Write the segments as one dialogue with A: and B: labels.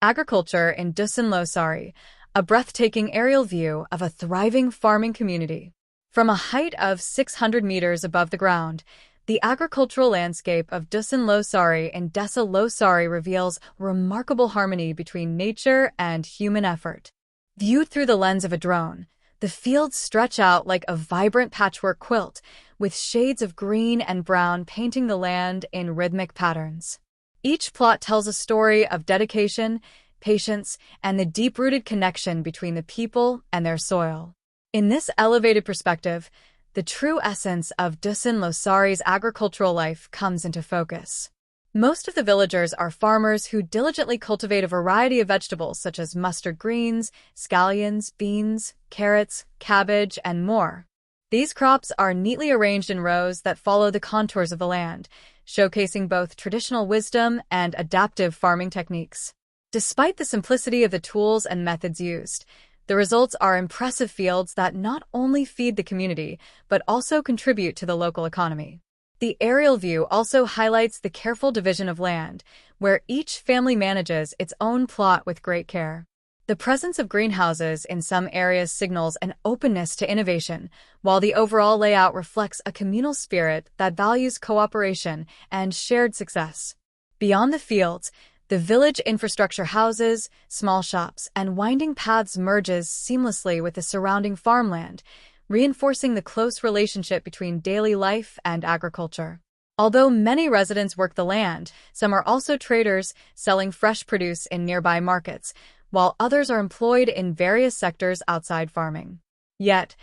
A: Agriculture in Dusun Losari, a breathtaking aerial view of a thriving farming community. From a height of 600 meters above the ground, the agricultural landscape of Dusun Losari in Desa Losari reveals remarkable harmony between nature and human effort. Viewed through the lens of a drone, the fields stretch out like a vibrant patchwork quilt, with shades of green and brown painting the land in rhythmic patterns. Each plot tells a story of dedication, patience, and the deep-rooted connection between the people and their soil. In this elevated perspective, the true essence of Dusun Losari's agricultural life comes into focus. Most of the villagers are farmers who diligently cultivate a variety of vegetables such as mustard greens, scallions, beans, carrots, cabbage, and more. These crops are neatly arranged in rows that follow the contours of the land, showcasing both traditional wisdom and adaptive farming techniques. Despite the simplicity of the tools and methods used, the results are impressive fields that not only feed the community, but also contribute to the local economy. The aerial view also highlights the careful division of land, where each family manages its own plot with great care. The presence of greenhouses in some areas signals an openness to innovation, while the overall layout reflects a communal spirit that values cooperation and shared success. Beyond the fields, the village infrastructure houses, small shops, and winding paths merges seamlessly with the surrounding farmland, reinforcing the close relationship between daily life and agriculture. Although many residents work the land, some are also traders selling fresh produce in nearby markets, while others are employed in various sectors outside farming. Yet,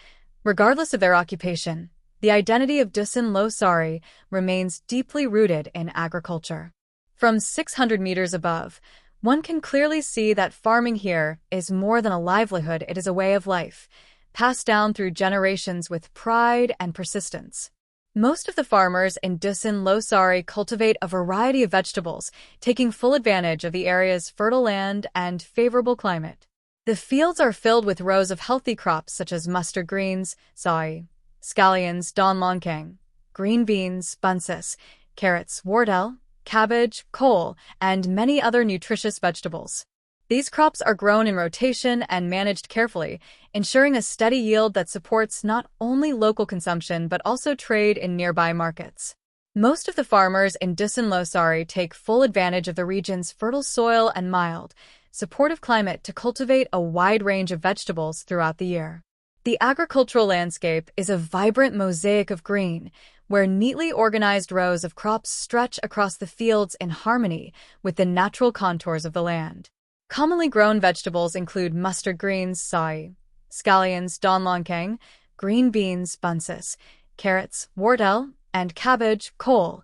A: regardless of their occupation, the identity of Dusun Losari remains deeply rooted in agriculture. From 600 meters above, one can clearly see that farming here is more than a livelihood, it is a way of life, passed down through generations with pride and persistence. Most of the farmers in Dusun Losari cultivate a variety of vegetables, taking full advantage of the area's fertile land and favorable climate. The fields are filled with rows of healthy crops such as mustard greens, sai, scallions, donlonkang, green beans, buncis, carrots, wardell, cabbage, cole, and many other nutritious vegetables. These crops are grown in rotation and managed carefully, ensuring a steady yield that supports not only local consumption but also trade in nearby markets. Most of the farmers in Dusun Losari take full advantage of the region's fertile soil and mild, supportive climate to cultivate a wide range of vegetables throughout the year. The agricultural landscape is a vibrant mosaic of green, where neatly organized rows of crops stretch across the fields in harmony with the natural contours of the land. Commonly grown vegetables include mustard greens, sai, scallions, donlonkang, green beans, buncis, carrots, wardell, and cabbage, cole,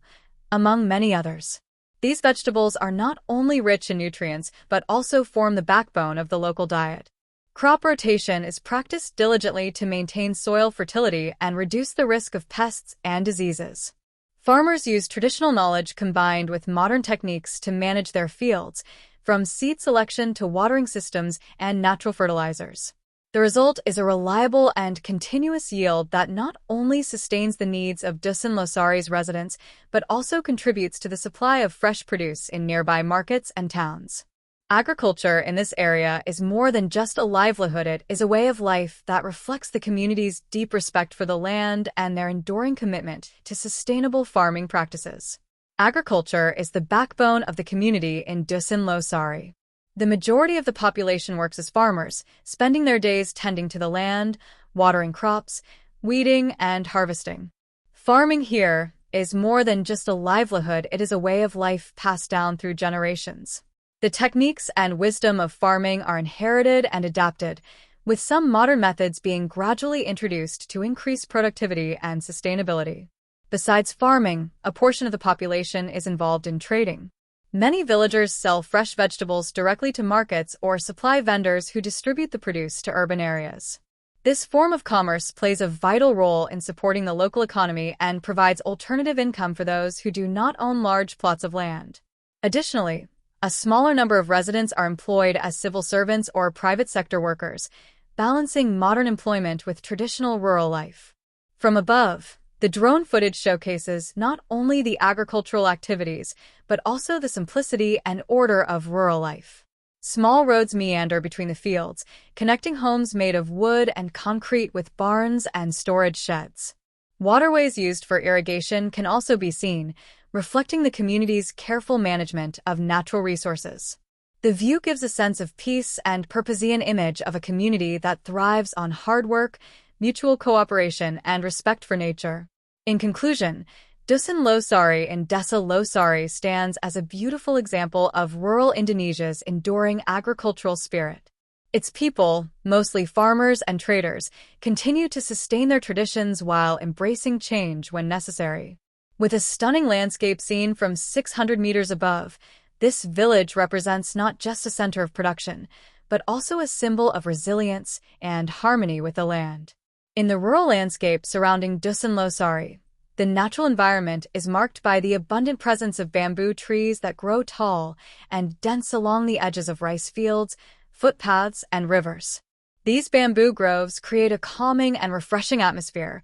A: among many others. These vegetables are not only rich in nutrients but also form the backbone of the local diet. Crop rotation is practiced diligently to maintain soil fertility and reduce the risk of pests and diseases. Farmers use traditional knowledge combined with modern techniques to manage their fields, from seed selection to watering systems and natural fertilizers. The result is a reliable and continuous yield that not only sustains the needs of Dusun Losari's residents, but also contributes to the supply of fresh produce in nearby markets and towns. Agriculture in this area is more than just a livelihood, it is a way of life that reflects the community's deep respect for the land and their enduring commitment to sustainable farming practices. Agriculture is the backbone of the community in Dusun Losari. The majority of the population works as farmers, spending their days tending to the land, watering crops, weeding, and harvesting. Farming here is more than just a livelihood, it is a way of life passed down through generations. The techniques and wisdom of farming are inherited and adapted, with some modern methods being gradually introduced to increase productivity and sustainability. Besides farming, a portion of the population is involved in trading. Many villagers sell fresh vegetables directly to markets or supply vendors who distribute the produce to urban areas. This form of commerce plays a vital role in supporting the local economy and provides alternative income for those who do not own large plots of land. Additionally, a smaller number of residents are employed as civil servants or private sector workers, balancing modern employment with traditional rural life. From above, the drone footage showcases not only the agricultural activities, but also the simplicity and order of rural life. Small roads meander between the fields, connecting homes made of wood and concrete with barns and storage sheds. Waterways used for irrigation can also be seen, reflecting the community's careful management of natural resources. The view gives a sense of peace and Purposian image of a community that thrives on hard work, mutual cooperation, and respect for nature. In conclusion, Dusun Losari in Desa Losari stands as a beautiful example of rural Indonesia's enduring agricultural spirit. Its people, mostly farmers and traders, continue to sustain their traditions while embracing change when necessary. With a stunning landscape seen from 600 meters above, this village represents not just a center of production, but also a symbol of resilience and harmony with the land. In the rural landscape surrounding Dusun Losari, the natural environment is marked by the abundant presence of bamboo trees that grow tall and dense along the edges of rice fields, footpaths, and rivers. These bamboo groves create a calming and refreshing atmosphere,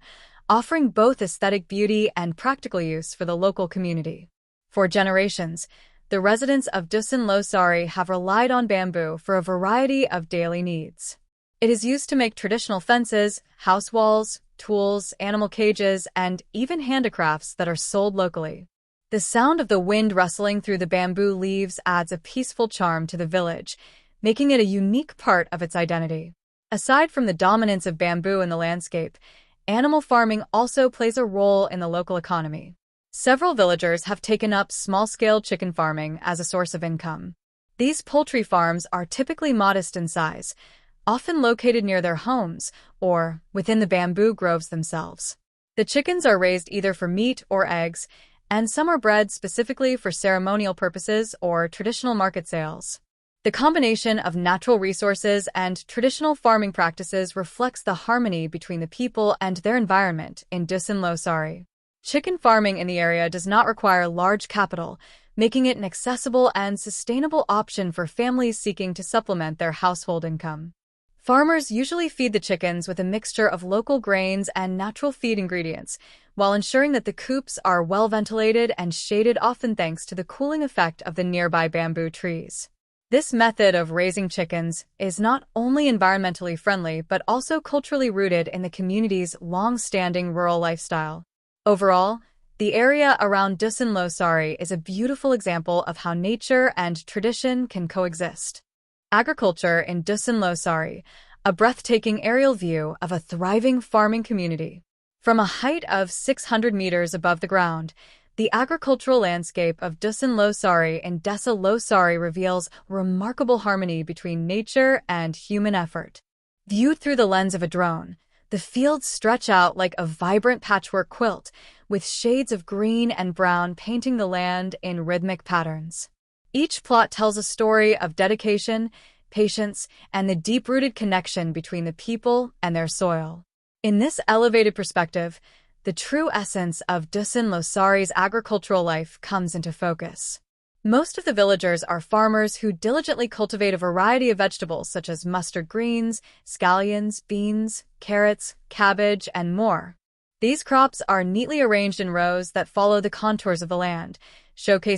A: offering both aesthetic beauty and practical use for the local community. For generations, the residents of Dusun Losari have relied on bamboo for a variety of daily needs. It is used to make traditional fences, house walls, tools, animal cages, and even handicrafts that are sold locally. The sound of the wind rustling through the bamboo leaves adds a peaceful charm to the village, making it a unique part of its identity. Aside from the dominance of bamboo in the landscape, animal farming also plays a role in the local economy. Several villagers have taken up small-scale chicken farming as a source of income. These poultry farms are typically modest in size, often located near their homes or within the bamboo groves themselves. The chickens are raised either for meat or eggs, and some are bred specifically for ceremonial purposes or traditional market sales. The combination of natural resources and traditional farming practices reflects the harmony between the people and their environment in Dusun Losari. Chicken farming in the area does not require large capital, making it an accessible and sustainable option for families seeking to supplement their household income. Farmers usually feed the chickens with a mixture of local grains and natural feed ingredients, while ensuring that the coops are well ventilated and shaded, often thanks to the cooling effect of the nearby bamboo trees. This method of raising chickens is not only environmentally friendly but also culturally rooted in the community's long-standing rural lifestyle. Overall, the area around Dusun Losari is a beautiful example of how nature and tradition can coexist. Agriculture in Dusun Losari, a breathtaking aerial view of a thriving farming community. From a height of 600 meters above the ground, the agricultural landscape of Dusun Losari in Desa Losari reveals remarkable harmony between nature and human effort. Viewed through the lens of a drone, the fields stretch out like a vibrant patchwork quilt, with shades of green and brown painting the land in rhythmic patterns. Each plot tells a story of dedication, patience, and the deep-rooted connection between the people and their soil. In this elevated perspective, the true essence of Dusun Losari's agricultural life comes into focus. Most of the villagers are farmers who diligently cultivate a variety of vegetables such as mustard greens, scallions, beans, carrots, cabbage, and more. These crops are neatly arranged in rows that follow the contours of the land, showcasing